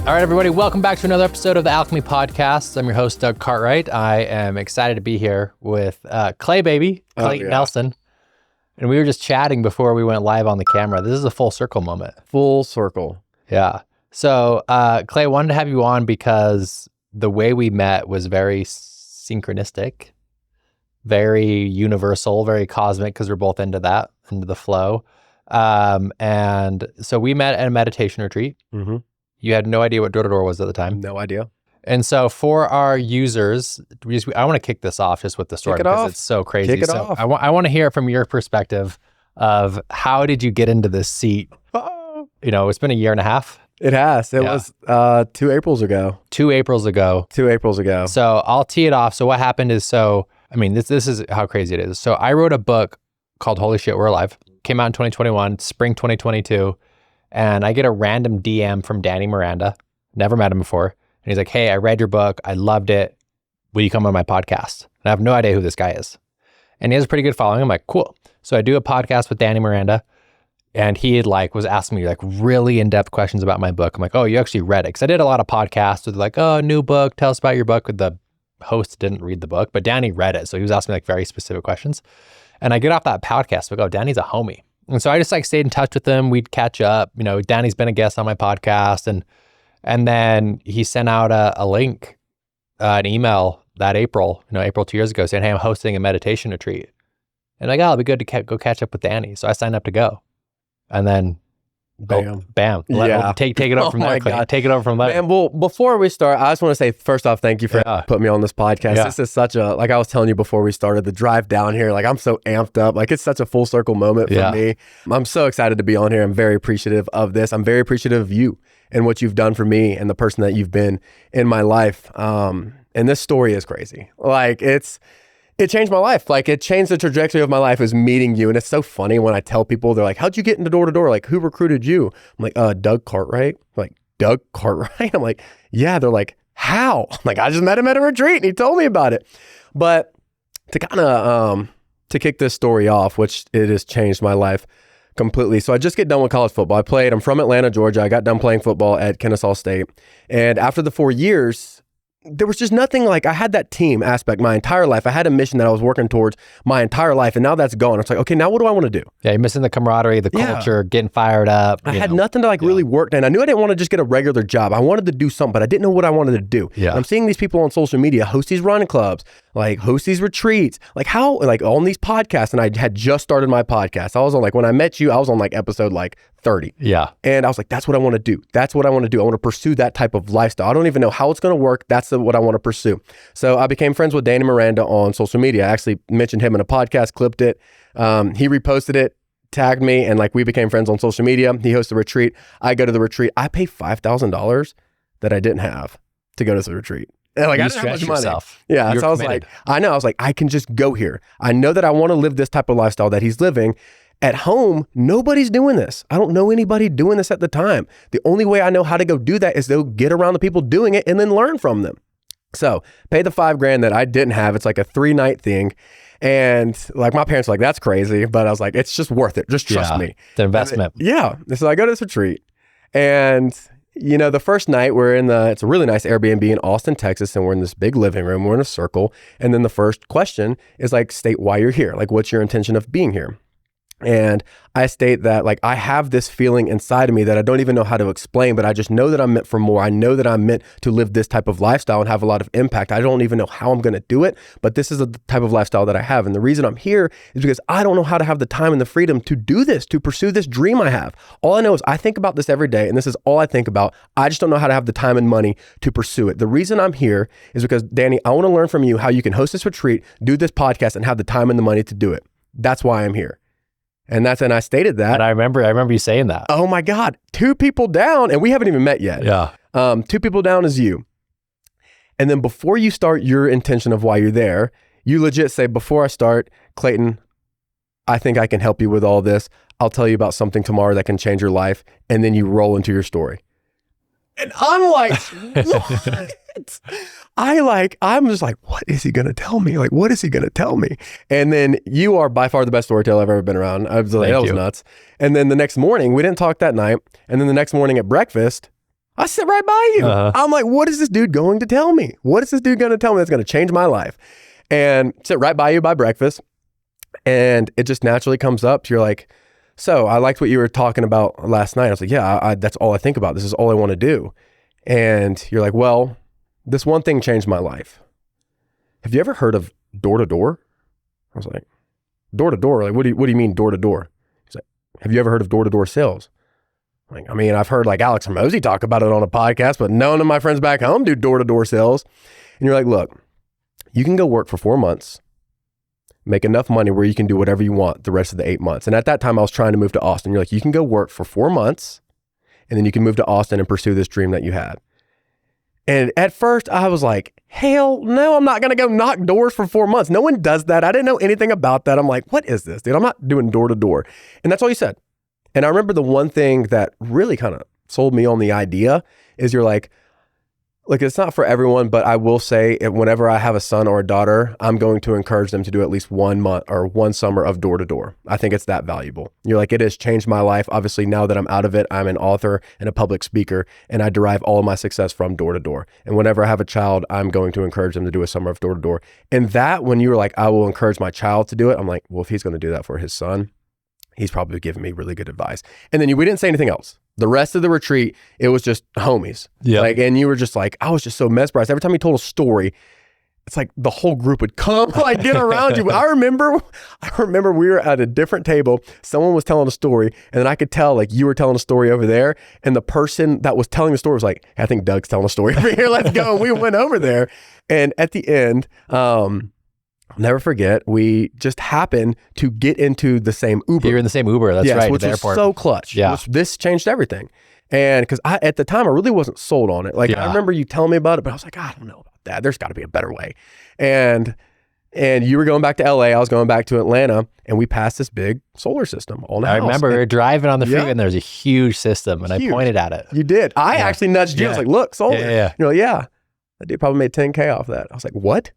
All right, everybody, welcome back to another episode of the Alchemy Podcast. I'm your host, Doug Cartwright. I am excited to be here with Clayton Nelson. And we were just chatting before we went live on the camera. This is a full circle moment. Full circle. Yeah. So, Clay, I wanted to have you on because the way we met was very synchronistic, very universal, very cosmic, because we're both into that, into the flow. And so we met at a meditation retreat. Mm-hmm. You had no idea what door-to-door was at the time. No idea. And so for our users, I want to kick this off just with the story because it's so crazy. Kick it off. I want to hear from your perspective of how did you get into this seat? Oh. You know, it's been a year and a half. It has. It was 2 Aprils ago. 2 Aprils ago. 2 Aprils ago. So I'll tee it off. So what happened is, this is how crazy it is. So I wrote a book called Holy Shit, We're Alive. Came out in 2021, spring 2022. And I get a random DM from Miranda. Never met him before. And he's like, hey, I read your book. I loved it. Will you come on my podcast? And I have no idea who this guy is. And he has a pretty good following. I'm like, cool. So I do a podcast with Miranda. And he was asking me really in-depth questions about my book. I'm like, oh, you actually read it? Because I did a lot of podcasts with oh, new book. Tell us about your book. The host didn't read the book, but Danny read it. So he was asking me very specific questions. And I get off that podcast. I go, Danny's a homie. And so I just stayed in touch with him. We'd catch up. You know, Danny's been a guest on my podcast. And then he sent out a link, an email that April 2 years ago saying, hey, I'm hosting a meditation retreat. And it'll be good to go catch up with Danny. So I signed up to go. And then bam. Yeah. Take it over from there. God. Take it over from there. And well, before we start, I just want to say, first off, thank you for putting me on this podcast. Yeah. This is such a, I was telling you before we started, the drive down here, I'm so amped up. It's such a full circle moment for me. I'm so excited to be on here. I'm very appreciative of this. I'm very appreciative of you and what you've done for me and the person that you've been in my life. And this story is crazy. It changed my life. It changed the trajectory of my life is meeting you. And it's so funny when I tell people, they're like, how'd you get into door-to-door? Who recruited you? I'm like, Doug Cartwright. I'm like, Doug Cartwright? I'm like, yeah. They're like, how? I'm like, I just met him at a retreat and he told me about it. But to kind of, to kick this story off, which it has changed my life completely. So I just get done with college football. I'm from Atlanta, Georgia. I got done playing football at Kennesaw State. And after the 4 years, there was just nothing I had that team aspect my entire life. I had a mission that I was working towards my entire life. And now that's gone. It's okay, now what do I want to do? Yeah, you're missing the camaraderie, the culture, getting fired up. I had nothing to really work. And I knew I didn't want to just get a regular job. I wanted to do something, but I didn't know what I wanted to do. Yeah. And I'm seeing these people on social media host these running clubs, host these retreats, on these podcasts. And I had just started my podcast. I was on when I met you, I was on episode 30. Yeah. And I was like, that's what I want to do. That's what I want to do. I want to pursue that type of lifestyle. I don't even know how it's going to work. That's what I want to pursue. So I became friends with Miranda on social media. I actually mentioned him in a podcast, clipped it. He reposted it, tagged me, and we became friends on social media. He hosts a retreat. I go to the retreat. I pay $5,000 that I didn't have to go to the retreat. And I didn't have much money. Yourself. Yeah. You're so I was committed. I can just go here. I know that I want to live this type of lifestyle that he's living. At home, nobody's doing this. I don't know anybody doing this at the time. The only way I know how to go do that is to get around the people doing it and then learn from them. So pay the $5,000 that I didn't have. It's a 3-night thing. And my parents were that's crazy. But I was like, it's just worth it. Just trust me. It's an investment. So I go to this retreat and the first night we're it's a really nice Airbnb in Austin, Texas. And we're in this big living room. We're in a circle. And then the first question is state why you're here. What's your intention of being here? And I state that I have this feeling inside of me that I don't even know how to explain, but I just know that I'm meant for more. I know that I'm meant to live this type of lifestyle and have a lot of impact. I don't even know how I'm going to do it, but this is the type of lifestyle that I have. And the reason I'm here is because I don't know how to have the time and the freedom to do this, to pursue this dream I have. All I know is I think about this every day, and this is all I think about. I just don't know how to have the time and money to pursue it. The reason I'm here is because, Danny, I want to learn from you how you can host this retreat, do this podcast, and have the time and the money to do it. That's why I'm here. And I stated that. And I remember you saying that. Oh my God, 2 people down, and we haven't even met yet. Yeah. 2 people down is you. And then before you start your intention of why you're there, you legit say, before I start, Clayton, I think I can help you with all this. I'll tell you about something tomorrow that can change your life. And then you roll into your story. And I'm like, what? I'm just like, what is he going to tell me? What is he going to tell me? And then you are by far the best storyteller I've ever been around. I was like, that was nuts. And then the next morning, we didn't talk that night. And then the next morning at breakfast, I sit right by you. I'm like, what is this dude going to tell me? What is this dude going to tell me that's going to change my life? And sit right by you by breakfast. And it just naturally comes up. You're like, so I liked what you were talking about last night. I was like, yeah, that's all I think about. This is all I want to do. And you're like, well, this one thing changed my life. Have you ever heard of door to door? I was like, door to door? Like, what do you mean door to door? He's like, have you ever heard of door to door sales? Like, I mean, I've heard like Alex Hormozy talk about it on a podcast, but none of my friends back home do door to door sales. And you're like, look, you can go work for 4 months, make enough money where you can do whatever you want the rest of the 8 months. And at that time I was trying to move to Austin. You're like, you can go work for 4 months and then you can move to Austin and pursue this dream that you had. And at first I was like, hell no, I'm not going to go knock doors for 4 months. No one does that. I didn't know anything about that. I'm like, what is this, dude? I'm not doing door to door. And that's all you said. And I remember the one thing that really kind of sold me on the idea is you're like, look, it's not for everyone, but I will say whenever I have a son or a daughter, I'm going to encourage them to do at least 1 month or 1 summer of door to door. I think it's that valuable. You're like, it has changed my life. Obviously, now that I'm out of it, I'm an author and a public speaker, and I derive all of my success from door to door. And whenever I have a child, I'm going to encourage them to do a summer of door to door. And that, when you were like, I will encourage my child to do it, I'm like, well, if he's going to do that for his son, he's probably giving me really good advice. And then we didn't say anything else. The rest of the retreat, it was just homies. Yeah. Like, and you were just like, I was just so mesmerized. Every time you told a story, it's like the whole group would come, like get around you. I remember we were at a different table. Someone was telling a story, and then I could tell like you were telling a story over there, and the person that was telling the story was like, hey, I think Doug's telling a story over here. Let's go. And we went over there, and at the end, I'll never forget, we just happened to get into the same Uber. You're in the same Uber, that's right, which was so clutch. Yeah. This changed everything. And because at the time, I really wasn't sold on it. Like, I remember you telling me about it, but I was like, I don't know about that. There's got to be a better way. And you were going back to LA, I was going back to Atlanta, and we passed this big solar system on the house. I remember we were driving on the freeway, and there's a huge system, and I pointed at it. You did. I actually nudged you. I was like, look, solar. You're like, yeah. That dude probably made 10K off that. I was like, what?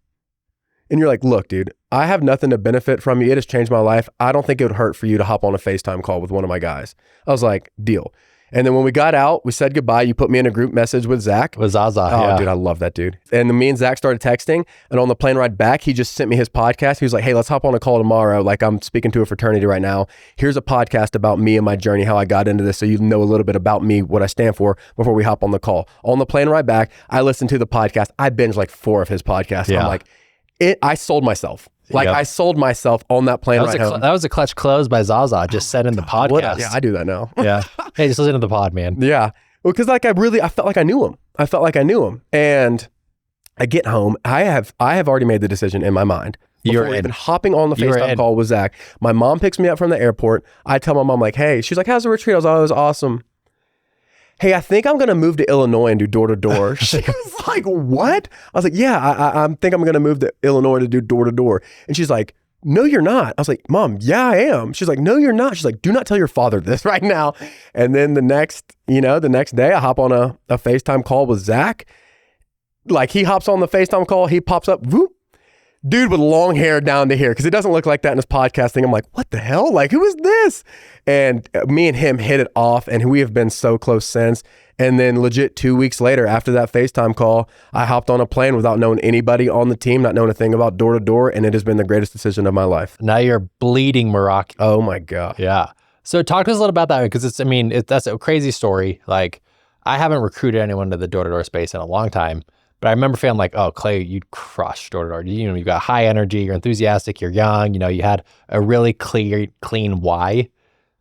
And you're like, look, dude, I have nothing to benefit from you. It has changed my life. I don't think it would hurt for you to hop on a FaceTime call with one of my guys. I was like, deal. And then when we got out, we said goodbye. You put me in a group message with Zach. With Zaza. Oh, dude, I love that dude. And then me and Zach started texting. And on the plane ride back, he just sent me his podcast. He was like, hey, let's hop on a call tomorrow. Like, I'm speaking to a fraternity right now. Here's a podcast about me and my journey, how I got into this, so you know a little bit about me, what I stand for, before we hop on the call. On the plane ride back, I listened to the podcast. I binged like 4 of his podcasts. Yeah. I'm like, I sold myself. Like, I sold myself on that plane ride home. That was a clutch close by Zaza. Just said in the podcast. Yeah, I do that now. Yeah. Hey, just listen to the pod, man. Yeah. Well, because like I felt like I knew him. And I get home. I have already made the decision in my mind. Before even hopping on the FaceTime call with Zach. My mom picks me up from the airport. I tell my mom, like, hey, she's like, how's the retreat? I was like, oh, it was awesome. Hey, I think I'm going to move to Illinois and do door to door. She was like, what? I was like, yeah, I think I'm going to move to Illinois to do door to door. And she's like, no, you're not. I was like, Mom, yeah, I am. She's like, no, you're not. She's like, do not tell your father this right now. And then the next day I hop on a FaceTime call with Zach. Like, he hops on the FaceTime call. He pops up, whoop. Dude with long hair down to here, because it doesn't look like that in his podcasting. I'm like, what the hell? Like, who is this? And me and him hit it off, and we have been so close since. And then legit 2 weeks later, after that FaceTime call, I hopped on a plane without knowing anybody on the team, not knowing a thing about door to door, and it has been the greatest decision of my life. Now you're bleeding Morocco. Oh my God. Yeah. So talk to us a little about that, because that's a crazy story. Like, I haven't recruited anyone to the door to door space in a long time. But I remember feeling like, oh, Clay, you'd crush door to door. You got high energy, you're enthusiastic, you're young, you had a really clean why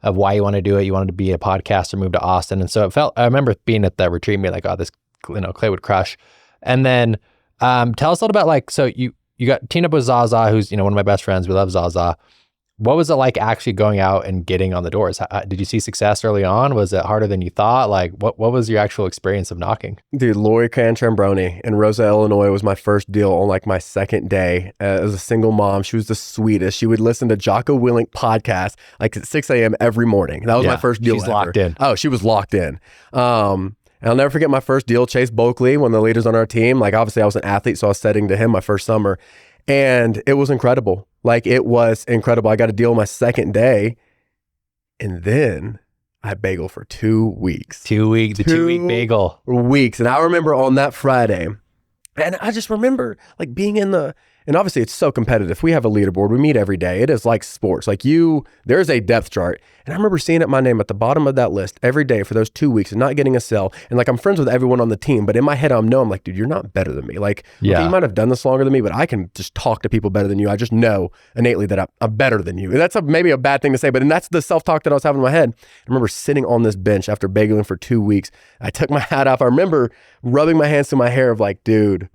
of why you want to do it. You wanted to be a podcaster, move to Austin. And so I remember being at that retreat and being like, oh, this, Clay would crush. And then tell us a little about, like, so you got teamed up with Zaza, who's, one of my best friends. We love Zaza. What was it like actually going out and getting on the doors? Did you see success early on? Was it harder than you thought? Like, what was your actual experience of knocking? Dude, Lori Cantrambroni in Rosa, Illinois was my first deal on like my second day as a single mom. She was the sweetest. She would listen to Jocko Willink podcast like at 6 a.m. every morning. That was my first deal. She's locked in. Oh, she was locked in. And I'll never forget my first deal, Chase Bulkley, one of the leaders on our team. Like, obviously I was an athlete, so I was setting to him my first summer. And it was incredible. Like, it was incredible. I got a deal my second day. And then I had bagel for 2 weeks. 2 weeks, the 2 week bagel. Weeks. And I remember on that Friday, and I just remember like being and obviously it's so competitive. We have a leaderboard. We meet every day. It is like sports. Like there's a depth chart. And I remember seeing my name at the bottom of that list every day for those 2 weeks and not getting a cell. And like, I'm friends with everyone on the team, but in my head, I'm like, dude, you're not better than me. Like, okay, you might have done this longer than me, but I can just talk to people better than you. I just know innately that I'm better than you. And that's maybe a bad thing to say, but that's the self-talk that I was having in my head. I remember sitting on this bench after bageling for 2 weeks. I took my hat off. I remember rubbing my hands through my hair of like, dude,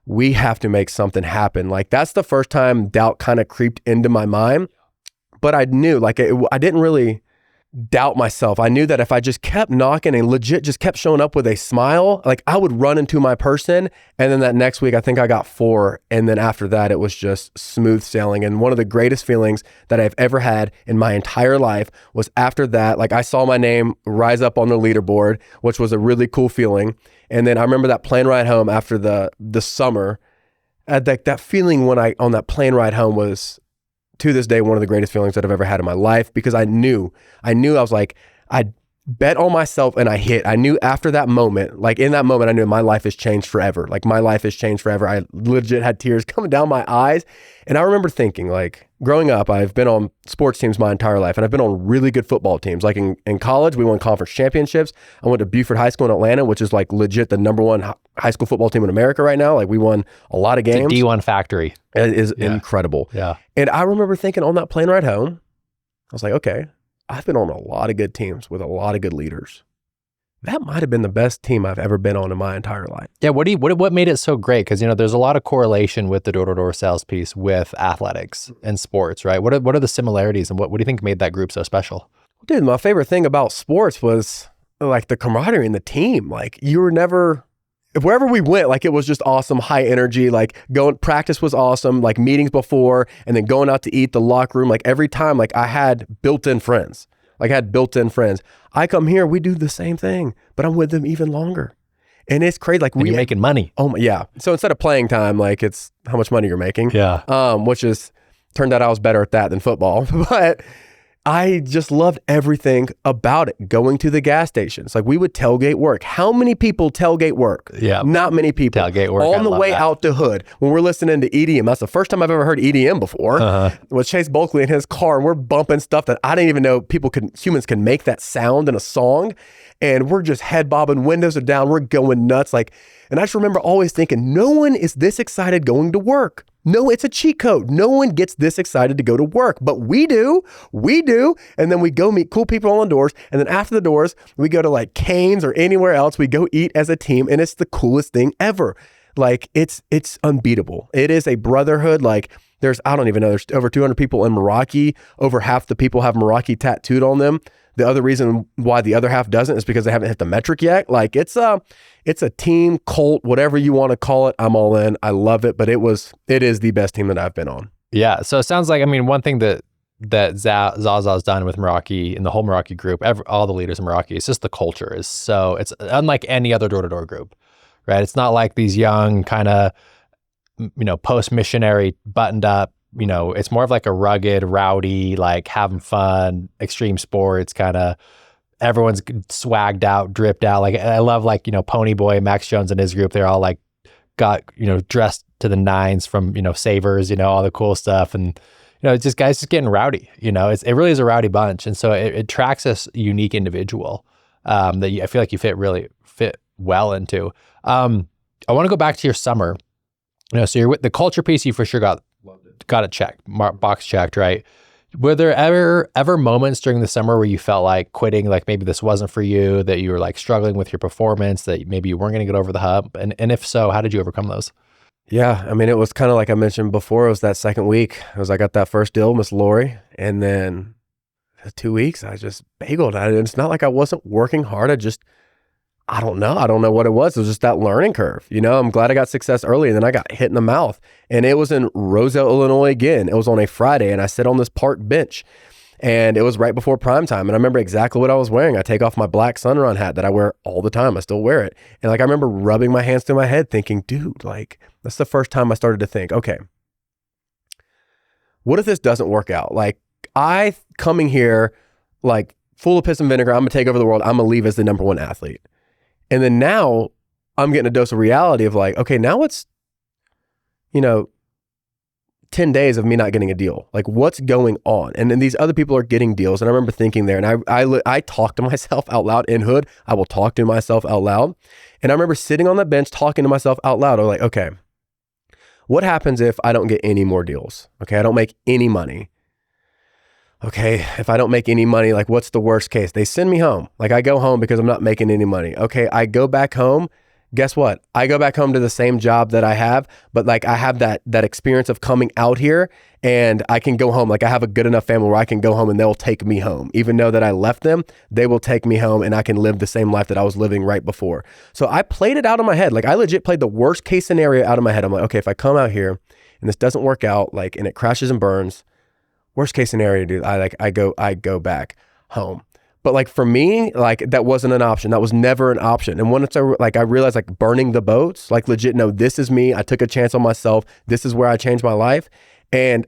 we have to make something happen. Like, that's the first time doubt kind of creeped into my mind. But I knew, like, I didn't really doubt myself. I knew that if I just kept knocking and legit just kept showing up with a smile, like, I would run into my person. And then that next week, I think I got 4. And then after that, it was just smooth sailing. And one of the greatest feelings that I've ever had in my entire life was after that, like, I saw my name rise up on the leaderboard, which was a really cool feeling. And then I remember that plane ride home after the summer. That feeling on that plane ride home was, to this day, one of the greatest feelings that I've ever had in my life, because I knew I was like, I bet on myself and I hit. I knew after that moment, like in that moment, I knew my life has changed forever. Like, my life has changed forever. I legit had tears coming down my eyes. And I remember thinking, like, growing up, I've been on sports teams my entire life, and I've been on really good football teams. Like in college, we won conference championships. I went to Buford High School in Atlanta, which is like legit the number 1 high school football team in America right now. Like, we won a lot of games. It's a D1 factory. It is incredible. Yeah. And I remember thinking on that plane ride home, I was like, okay, I've been on a lot of good teams with a lot of good leaders. That might have been the best team I've ever been on in my entire life. Yeah. What made it so great? Because, there's a lot of correlation with the door-to-door sales piece with athletics and sports, right? What are the similarities, and what do you think made that group so special? Dude, my favorite thing about sports was like the camaraderie in the team. Like, you were never, wherever we went, like, it was just awesome, high energy. Like, practice was awesome, like meetings before, and then going out to eat, the locker room, like every time, like, I had built-in friends. I come here, we do the same thing, but I'm with them even longer. And it's crazy. Like, you're making money. Oh my, yeah. So instead of playing time, like, it's how much money you're making. Yeah. Which is, turned out I was better at that than football. But I just loved everything about it. Going to the gas stations. Like, we would tailgate work. How many people tailgate work? Yeah. Not many people. Tailgate work. On the way out to Hood, when we're listening to EDM, that's the first time I've ever heard EDM before, with Chase Bulkley in his car, and we're bumping stuff that I didn't even know humans can make that sound in a song. And we're just head bobbing, windows are down, we're going nuts. Like, and I just remember always thinking, no one is this excited going to work. No, it's a cheat code. No one gets this excited to go to work, but we do. And then we go meet cool people on the doors. And then after the doors, we go to like Cane's or anywhere else. We go eat as a team, and it's the coolest thing ever. Like, it's unbeatable. It is a brotherhood. Like, there's over 200 people in Meraki. Over half the people have Meraki tattooed on them. The other reason why the other half doesn't is because they haven't hit the metric yet. Like, it's a team, cult, whatever you want to call it. I'm all in. I love it, but it is the best team that I've been on. Yeah. So it sounds like, one thing that Zaza's done with Meraki and the whole Meraki group, all the leaders in Meraki, it's just the culture it's unlike any other door-to-door group, right? It's not like these young kind of, post-missionary buttoned up, it's more of like a rugged, rowdy, like having fun, extreme sports kind of, everyone's swagged out, dripped out. Like, I love, like, Pony Boy, Max Jones and his group, they're all like got, dressed to the nines from, Savers, all the cool stuff. And, it's just guys just getting rowdy, it really is a rowdy bunch. And so it attracts this unique individual that I feel like you fit well into. I want to go back to your summer. So you're with the culture piece, you for sure got it checked, box checked, right? Were there ever moments during the summer where you felt like quitting, like maybe this wasn't for you, that you were like struggling with your performance, that maybe you weren't going to get over the hump? And if so, how did you overcome those? Yeah, it was kind of like I mentioned before, it was that second week. I got that first deal, Miss Lori, and then 2 weeks, I just bageled. It's not like I wasn't working hard. I don't know what it was. It was just that learning curve. I'm glad I got success early, and then I got hit in the mouth. And it was in Roselle, Illinois again. It was on a Friday, and I sit on this park bench, and it was right before prime time. And I remember exactly what I was wearing. I take off my black Sunrun hat that I wear all the time. I still wear it. And like, I remember rubbing my hands through my head thinking, dude, like, that's the first time I started to think, okay, what if this doesn't work out? Like, coming here, like, full of piss and vinegar. I'm going to take over the world. I'm going to leave as the number one athlete. And then now I'm getting a dose of reality of like, okay, now it's, 10 days of me not getting a deal. Like, what's going on? And then these other people are getting deals. And I remember thinking there, and I talk to myself out loud in Hood. I will talk to myself out loud. And I remember sitting on that bench talking to myself out loud. I'm like, okay, what happens if I don't get any more deals? Okay, I don't make any money. Okay, if I don't make any money, like, what's the worst case? They send me home. Like, I go home because I'm not making any money. Okay, I go back home. Guess what? I go back home to the same job that I have, but like I have that experience of coming out here, and I can go home. Like, I have a good enough family where I can go home and they'll take me home. Even though that I left them, they will take me home and I can live the same life that I was living right before. So I played it out in my head. Like, I legit played the worst case scenario out of my head. I'm like, okay, if I come out here and this doesn't work out, like, and it crashes and burns, worst case scenario, dude, I go back home. But like, for me, like, that wasn't an option. That was never an option. And once I realized, like, burning the boats, like, legit, no, this is me. I took a chance on myself. This is where I changed my life. And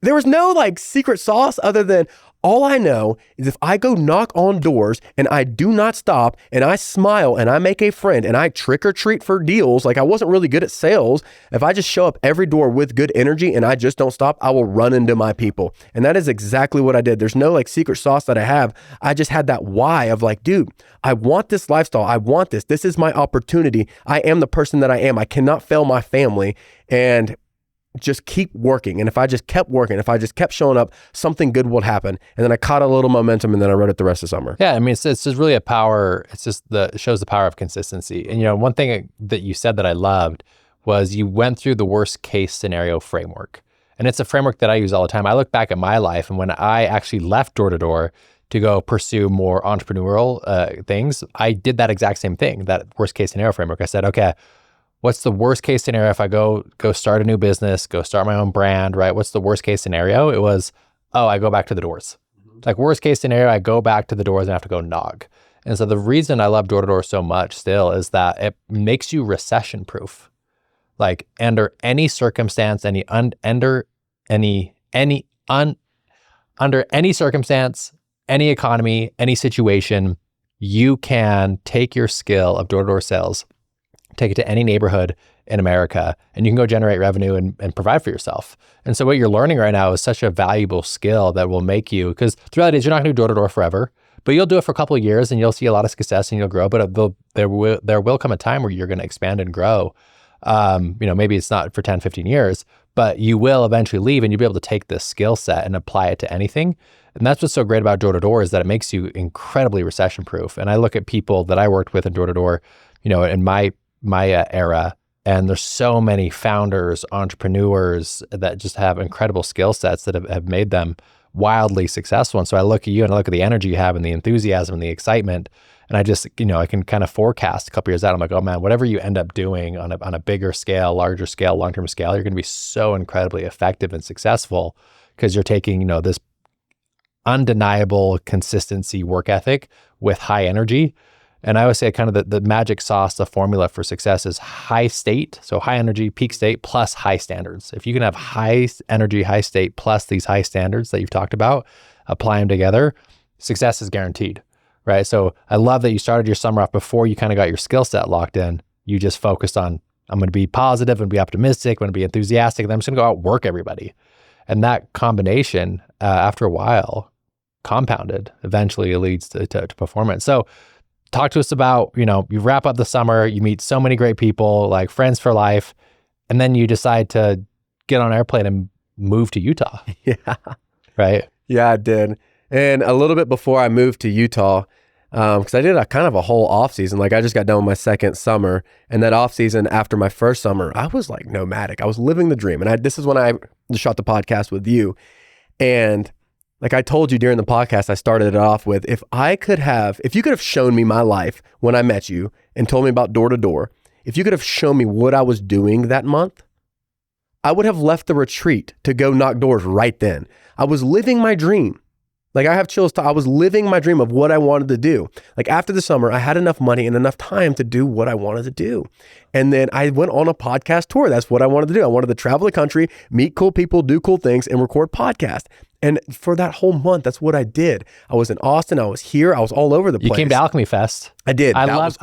there was no like secret sauce other than, all I know is if I go knock on doors and I do not stop and I smile and I make a friend and I trick or treat for deals, like, I wasn't really good at sales. If I just show up every door with good energy and I just don't stop, I will run into my people. And that is exactly what I did. There's no like secret sauce that I have. I just had that why of like, dude, I want this lifestyle. I want this. This is my opportunity. I am the person that I am. I cannot fail my family. And just keep working. And if I just kept working, if I just kept showing up, something good would happen. And then I caught a little momentum, and then I wrote it the rest of summer. Yeah, I mean, it's just really a power. It's just it shows the power of consistency. And one thing that you said that I loved was you went through the worst case scenario framework. And it's a framework that I use all the time. I look back at my life, and when I actually left door to door to go pursue more entrepreneurial things, I did that exact same thing, that worst case scenario framework. I said, okay, what's the worst case scenario if I go start a new business, go start my own brand, right? What's the worst case scenario? It was, I go back to the doors. Like, worst case scenario, I go back to the doors and have to go knock. And so the reason I love door to door so much still is that it makes you recession proof. Like, under any circumstance, under any circumstance, any economy, any situation, you can take your skill of door to door sales, take it to any neighborhood in America, and you can go generate revenue and provide for yourself. And so what you're learning right now is such a valuable skill that will make you, because the reality is you're not going to do door to door forever, but you'll do it for a couple of years and you'll see a lot of success and you'll grow. But there will come a time where you're going to expand and grow. Maybe it's not for 10, 15 years, but you will eventually leave and you'll be able to take this skill set and apply it to anything. And that's what's so great about door to door, is that it makes you incredibly recession proof. And I look at people that I worked with in door to door, in my era, and there's so many founders, entrepreneurs that just have incredible skill sets that have made them wildly successful. And so I look at you and I look at the energy you have and the enthusiasm and the excitement, and I just, I can kind of forecast a couple years out. I'm like, oh man, whatever you end up doing on a bigger scale, larger scale, long-term scale, you're going to be so incredibly effective and successful because you're taking, this undeniable consistency work ethic with high energy. And I always say kind of the magic sauce, the formula for success is high state, so high energy, peak state, plus high standards. If you can have high energy, high state, plus these high standards that you've talked about, apply them together, success is guaranteed, right? So I love that you started your summer off before you kind of got your skill set locked in. You just focused on, I'm going to be positive and be optimistic, I'm going to be enthusiastic, and then I'm just going to go out and work everybody. And that combination, after a while, compounded, eventually leads to performance. So talk to us about, you wrap up the summer, you meet so many great people, like friends for life, and then you decide to get on an airplane and move to Utah. Yeah. Right? Yeah, I did. And a little bit before I moved to Utah, because I did a kind of a whole off season. Like, I just got done with my second summer, and that off season after my first summer, I was like nomadic. I was living the dream. And this is when I shot the podcast with you. And like I told you during the podcast, I started it off with, if you could have shown me my life when I met you and told me about door to door, if you could have shown me what I was doing that month, I would have left the retreat to go knock doors right then. I was living my dream. Like, I have chills. I was living my dream of what I wanted to do. Like, after the summer, I had enough money and enough time to do what I wanted to do. And then I went on a podcast tour. That's what I wanted to do. I wanted to travel the country, meet cool people, do cool things, and record podcasts. And for that whole month, that's what I did. I was in Austin. I was here. I was all over the place. You came to Alchemy Fest. I did. I love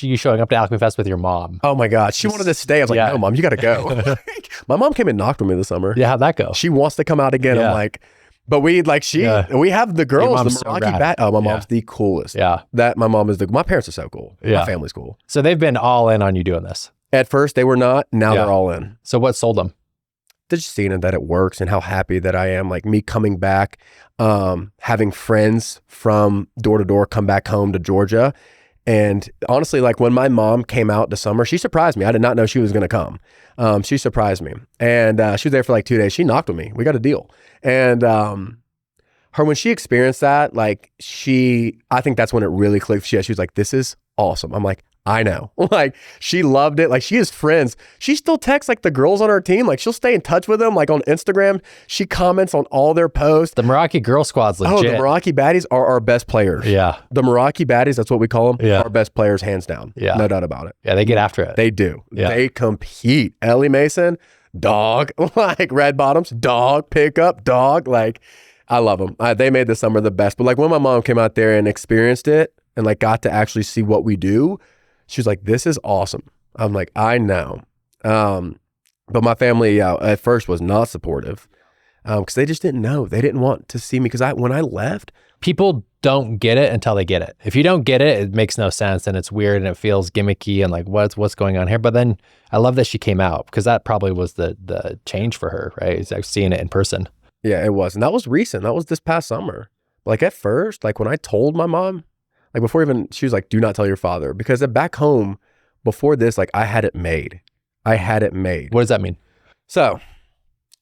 you showing up to Alchemy Fest with your mom. Oh my God. She wanted to stay. I was like, no, Mom, you got to go. My mom came and knocked with me this summer. Yeah, how'd that go? She wants to come out again. I'm like, but we have the girls, the Meraki bat. Oh, my mom's the coolest. Yeah. My mom is my parents are so cool. Yeah. My family's cool. So they've been all in on you doing this. At first they were not. Now they're all in. So what sold them? They're just seeing that it works and how happy that I am. Like me coming back, having friends from door to door come back home to Georgia. And honestly, like when my mom came out this summer, she surprised me. I did not know she was going to come. She surprised me. And she was there for like 2 days. She knocked with me. We got a deal. And when she experienced that, like I think that's when it really clicked. She was like, this is awesome. I'm like, I know. Like she loved it. Like she has friends. She still texts like the girls on our team. Like she'll stay in touch with them. Like on Instagram, she comments on all their posts. The Meraki girl squad's legit. Oh, the Meraki baddies are our best players. Yeah. The Meraki baddies, that's what we call them. Yeah. Our best players, hands down. Yeah. No doubt about it. Yeah, they get after it. They do. Yeah. They compete. Ellie Mason, dog. Like Red Bottoms, dog. Pickup, dog. Like I love them. They made this summer the best. But like when my mom came out there and experienced it and like got to actually see what we do, she was like, this is awesome. I'm like, I know. But my family at first was not supportive because they just didn't know. They didn't want to see me because when I left. People don't get it until they get it. If you don't get it, it makes no sense and it's weird and it feels gimmicky and like what's going on here. But then I love that she came out because that probably was the change for her, right? Is like seeing it in person. Yeah, it was. And that was recent. That was this past summer. Like at first, like when I told my mom, like before even, she was like, do not tell your father. Because back home, before this, like I had it made. What does that mean? So,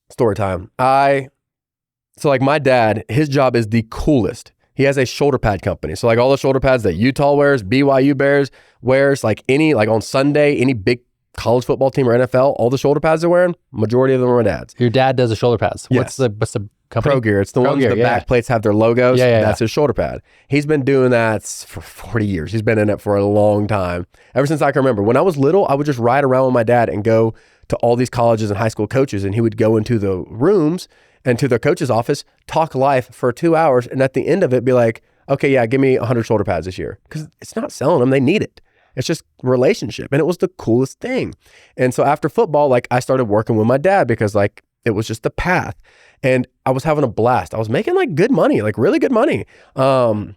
story time. So like my dad, his job is the coolest. He has a shoulder pad company. So like all the shoulder pads that Utah wears, BYU Bears wears, like on Sunday, any big college football team or NFL, all the shoulder pads they're wearing, majority of them are my dad's. Your dad does the shoulder pads. Yes. What's the company? Pro Gear. It's the ones the back plates have their logos. That's his shoulder pad. He's been doing that for 40 years. He's been in it for a long time. Ever since I can remember. When I was little, I would just ride around with my dad and go to all these colleges and high school coaches, and he would go into the rooms and to their coach's office, talk life for 2 hours, and at the end of it be like, okay, yeah, give me 100 shoulder pads this year. Because it's not selling them. They need it. It's just relationship. And it was the coolest thing. And so after football, like I started working with my dad because like it was just the path. And I was having a blast. I was making like good money, like really good money. And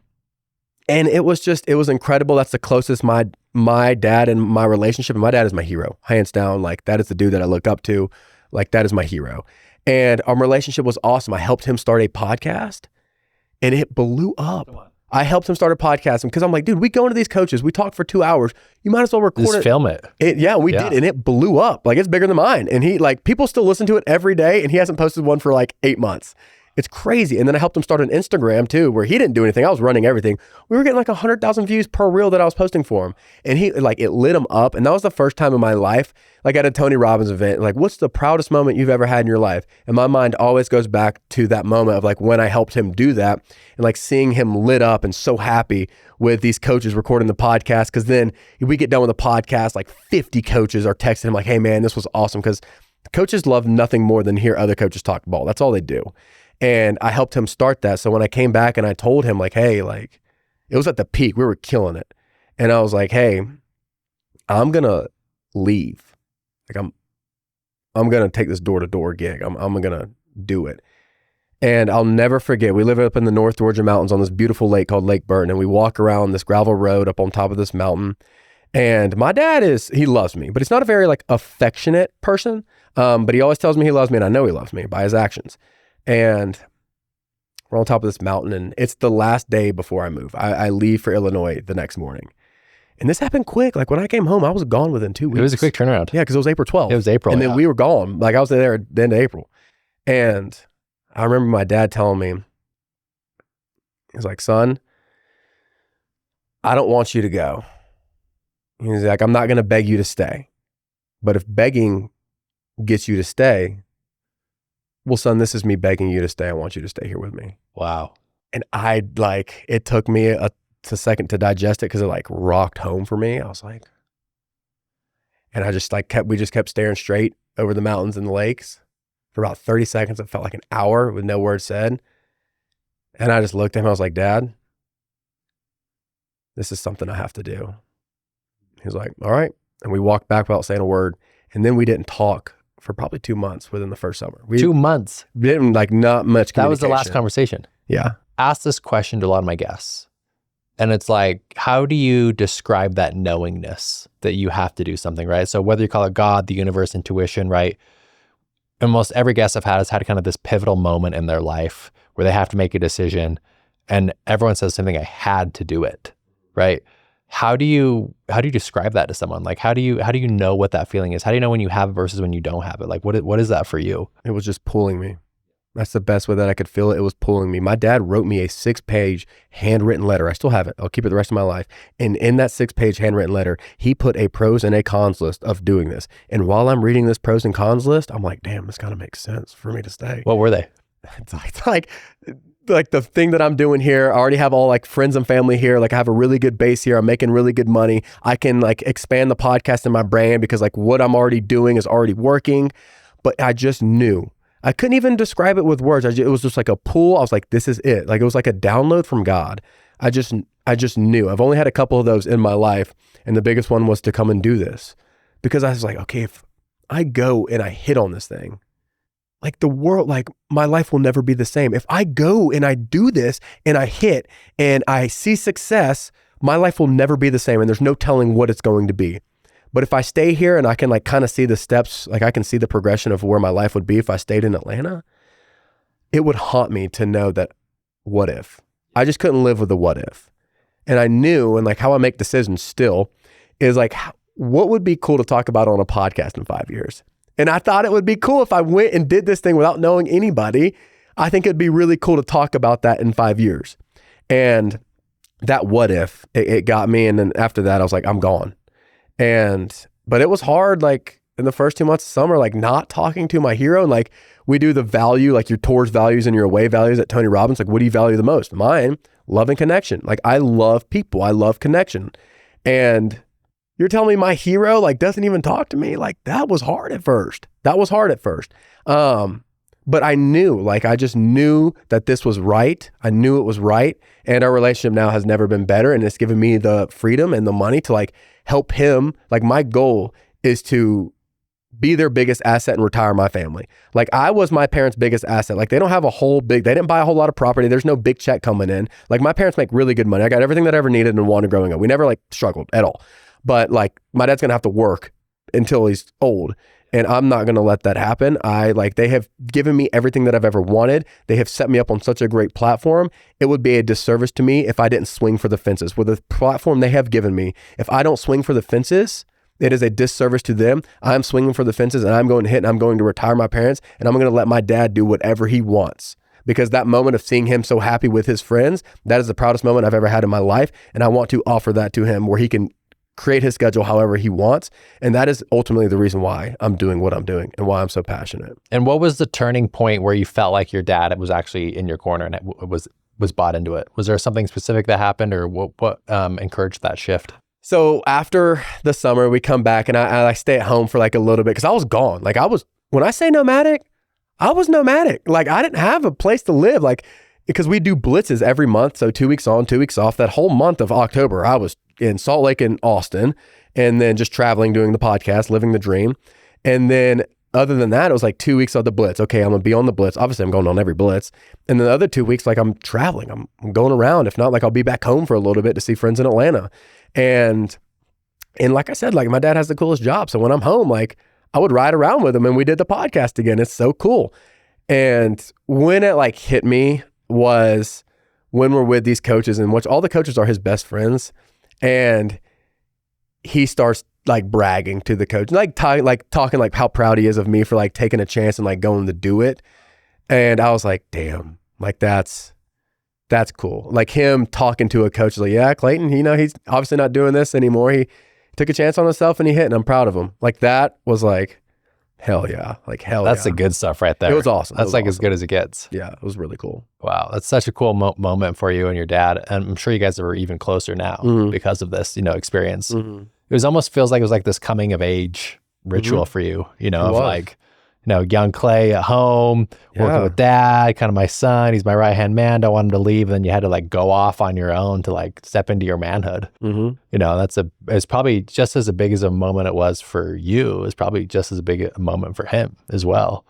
it was incredible. That's the closest my dad and my relationship. And my dad is my hero, hands down. Like that is the dude that I look up to. Like that is my hero. And our relationship was awesome. I helped him start a podcast and it blew up. I helped him start a podcast because I'm like, dude, we go into these coaches, we talk for 2 hours. You might as well record Just film it. We did, and it blew up. Like it's bigger than mine. And he like people still listen to it every day, and he hasn't posted one for like 8 months. It's crazy. And then I helped him start an Instagram too, where he didn't do anything. I was running everything. We were getting like 100,000 views per reel that I was posting for him. And he like, it lit him up. And that was the first time in my life, like at a Tony Robbins event, like what's the proudest moment you've ever had in your life? And my mind always goes back to that moment of like when I helped him do that and like seeing him lit up and so happy with these coaches recording the podcast. Cause then we get done with the podcast, like 50 coaches are texting him like, hey man, this was awesome. Cause coaches love nothing more than hear other coaches talk ball. That's all they do. And I helped him start that. So when I came back and I told him like, hey, like it was at the peak, we were killing it. And I was like, hey, I'm going to leave. Like I'm going to take this door to door gig. I'm going to do it. And I'll never forget, we live up in the North Georgia mountains on this beautiful lake called Lake Burton. And we walk around this gravel road up on top of this mountain. And my dad he loves me, but he's not a very like affectionate person. But he always tells me he loves me, and I know he loves me by his actions. And we're on top of this mountain, and it's the last day before I move. I leave for Illinois the next morning. And this happened quick. Like when I came home, I was gone within 2 weeks. It was a quick turnaround. Yeah, because it was April 12th. It was April. And then we were gone. Like I was there at the end of April. And I remember my dad telling me, he's like, son, I don't want you to go. He's like, I'm not going to beg you to stay. But if begging gets you to stay, well, son, this is me begging you to stay. I want you to stay here with me. Wow. And it took me a second to digest it because it like rocked home for me. I was like, and I just like we just kept staring straight over the mountains and the lakes for about 30 seconds. It felt like an hour with no word said. And I just looked at him. I was like, Dad, this is something I have to do. He was like, all right. And we walked back without saying a word. And then we didn't talk for probably 2 months within the first summer. 2 months? We didn't like not much communication. That was the last conversation. Yeah. Ask this question to a lot of my guests. And it's like, how do you describe that knowingness that you have to do something, right? So whether you call it God, the universe, intuition, right? Almost every guest I've had has had kind of this pivotal moment in their life where they have to make a decision, and everyone says something, I had to do it, right? How do you describe that to someone? Like, how do you know what that feeling is? How do you know when you have it versus when you don't have it? Like, what is that for you? It was just pulling me. That's the best way that I could feel it. It was pulling me. My dad wrote me a 6-page handwritten letter. I still have it. I'll keep it the rest of my life. And in that 6-page handwritten letter, he put a pros and a cons list of doing this. And while I'm reading this pros and cons list, I'm like, damn, this kind of makes sense for me to stay. What were they? It's like the thing that I'm doing here. I already have all like friends and family here. Like I have a really good base here. I'm making really good money. I can like expand the podcast in my brand because like what I'm already doing is already working. But I just knew. I couldn't even describe it with words. It was just like a pull. I was like, this is it. Like it was like a download from God. I just knew. I've only had a couple of those in my life. And the biggest one was to come and do this. Because I was like, okay, if I go and I hit on this thing, like the world, like my life will never be the same. If I go and I do this and I hit and I see success, my life will never be the same. And there's no telling what it's going to be. But if I stay here and I can like kind of see the steps, like I can see the progression of where my life would be if I stayed in Atlanta, it would haunt me to know that what if? I just couldn't live with the what if. And I knew, and like how I make decisions still is like, what would be cool to talk about on a podcast in 5 years? And I thought it would be cool if I went and did this thing without knowing anybody. I think it'd be really cool to talk about that in 5 years. And that what if, it got me. And then after that, I was like, I'm gone. But it was hard, like in the first 2 months of summer, like not talking to my hero. And like we do the value, like your towards values and your away values at Tony Robbins. Like, what do you value the most? Mine, love and connection. Like I love people. I love connection. And you're telling me my hero like doesn't even talk to me? Like that was hard at first. But I knew, like I just knew that this was right. I knew it was right. And our relationship now has never been better. And it's given me the freedom and the money to like help him. Like my goal is to be their biggest asset and retire my family. Like I was my parents' biggest asset. Like they don't have they didn't buy a whole lot of property. There's no big check coming in. Like my parents make really good money. I got everything that I ever needed and wanted growing up. We never like struggled at all. But like my dad's going to have to work until he's old. And I'm not going to let that happen. They have given me everything that I've ever wanted. They have set me up on such a great platform. It would be a disservice to me if I didn't swing for the fences. With the platform they have given me, if I don't swing for the fences, it is a disservice to them. I'm swinging for the fences and I'm going to hit and I'm going to retire my parents and I'm going to let my dad do whatever he wants. Because that moment of seeing him so happy with his friends, that is the proudest moment I've ever had in my life. And I want to offer that to him where he can create his schedule however he wants. And that is ultimately the reason why I'm doing what I'm doing and why I'm so passionate. And what was the turning point where you felt like your dad was actually in your corner and it was bought into it? Was there something specific that happened or what encouraged that shift? So after the summer, we come back and I stay at home for like a little bit because I was gone. Like when I say nomadic, I was nomadic. Like I didn't have a place to live. Like, because we do blitzes every month. So 2 weeks on, 2 weeks off. That whole month of October, I was in Salt Lake and Austin and then just traveling, doing the podcast, living the dream. And then other than that, it was like 2 weeks of the blitz. Okay, I'm going to be on the blitz. Obviously, I'm going on every blitz. And then the other 2 weeks, like I'm traveling. I'm going around. If not, like I'll be back home for a little bit to see friends in Atlanta. And like I said, like my dad has the coolest job. So when I'm home, like I would ride around with him and we did the podcast again. It's so cool. And when it like hit me was when we're with these coaches and which all the coaches are his best friends. And he starts like bragging to the coach, like talking like how proud he is of me for like taking a chance and like going to do it. And I was like, damn, like that's cool. Like him talking to a coach like, yeah, Clayton, he's obviously not doing this anymore. He took a chance on himself and he hit and I'm proud of him. Like that was like, hell yeah. Like hell That's the good stuff right there. It was awesome. That's like awesome. As good as it gets. Yeah, it was really cool. Wow. That's such a cool moment for you and your dad. And I'm sure you guys are even closer now because of this, experience. It almost feels like it was like this coming of age ritual for you, of like young Clay at home, working with dad, kind of my son. He's my right-hand man. Don't want him to leave. And then you had to like go off on your own to like step into your manhood. It's probably just as big as a moment it was for you. It's probably just as big a moment for him as well.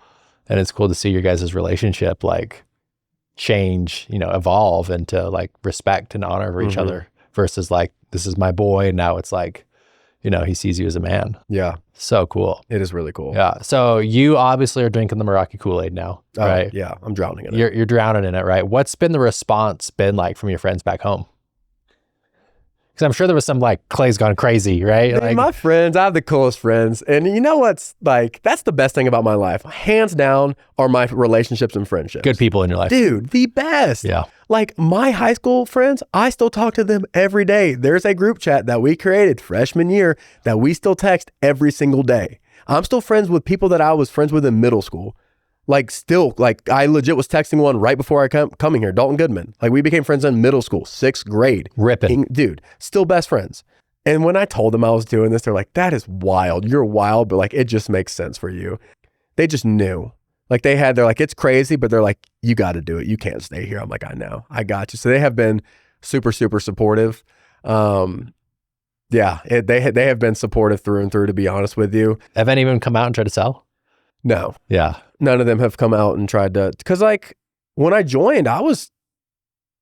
And it's cool to see your guys' relationship like change, evolve into like respect and honor for each other versus like, this is my boy. And now it's like, he sees you as a man. Yeah. So cool. It is really cool. Yeah. So you obviously are drinking the Meraki Kool-Aid now, right? Yeah. I'm drowning in it. You're drowning in it, right? What's been the response been like from your friends back home? Because I'm sure there was some like, Clay's gone crazy, right? Man, like, my friends, I have the coolest friends. And you know what's like, that's the best thing about my life. Hands down are my relationships and friendships. Good people in your life. Dude, the best. Yeah. Like my high school friends, I still talk to them every day. There's a group chat that we created freshman year that we still text every single day. I'm still friends with people that I was friends with in middle school. Like still, like I legit was texting one right before I coming here, Dalton Goodman. Like we became friends in middle school, 6th grade. Ripping. Dude, still best friends. And when I told them I was doing this, they're like, that is wild. You're wild, but like, it just makes sense for you. They just knew. Like they're like, it's crazy, but they're like, you got to do it. You can't stay here. I'm like, I know, I got you. So they have been super, super supportive. They have been supportive through and through, to be honest with you. Have any of them come out and try to sell? No. Yeah. None of them have come out and tried to, because like when I joined, I was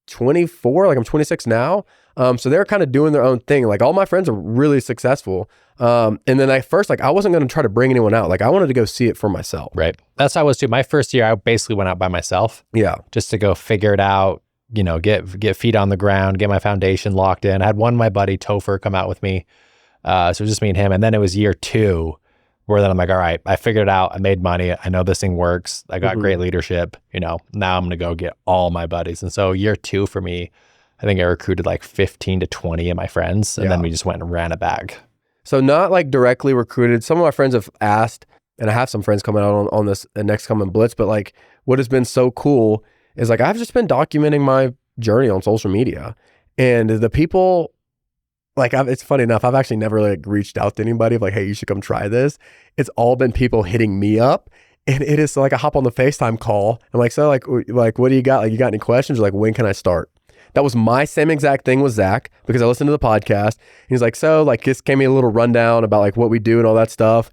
24, like I'm 26 now. So they're kind of doing their own thing. Like all my friends are really successful. And then I wasn't going to try to bring anyone out. Like I wanted to go see it for myself. Right. That's how I was too. My first year, I basically went out by myself. Yeah. Just to go figure it out, get feet on the ground, get my foundation locked in. I had my buddy Topher come out with me. So it was just me and him. And then it was year 2 where then I'm like, all right, I figured it out. I made money. I know this thing works. I got great leadership. Now I'm going to go get all my buddies. And so year 2 for me, I think I recruited like 15 to 20 of my friends. And then we just went and ran it back. So not like directly recruited. Some of my friends have asked, and I have some friends coming out on this next coming Blitz, but like what has been so cool is like, I've just been documenting my journey on social media, and the people, like it's funny enough, I've actually never like reached out to anybody of like, hey, you should come try this. It's all been people hitting me up, and it is like I hop on the FaceTime call. I'm like, so like what do you got? Like, you got any questions? Or like, when can I start? That was my same exact thing with Zach, because I listened to the podcast. He's like, so like, just gave me a little rundown about like what we do and all that stuff.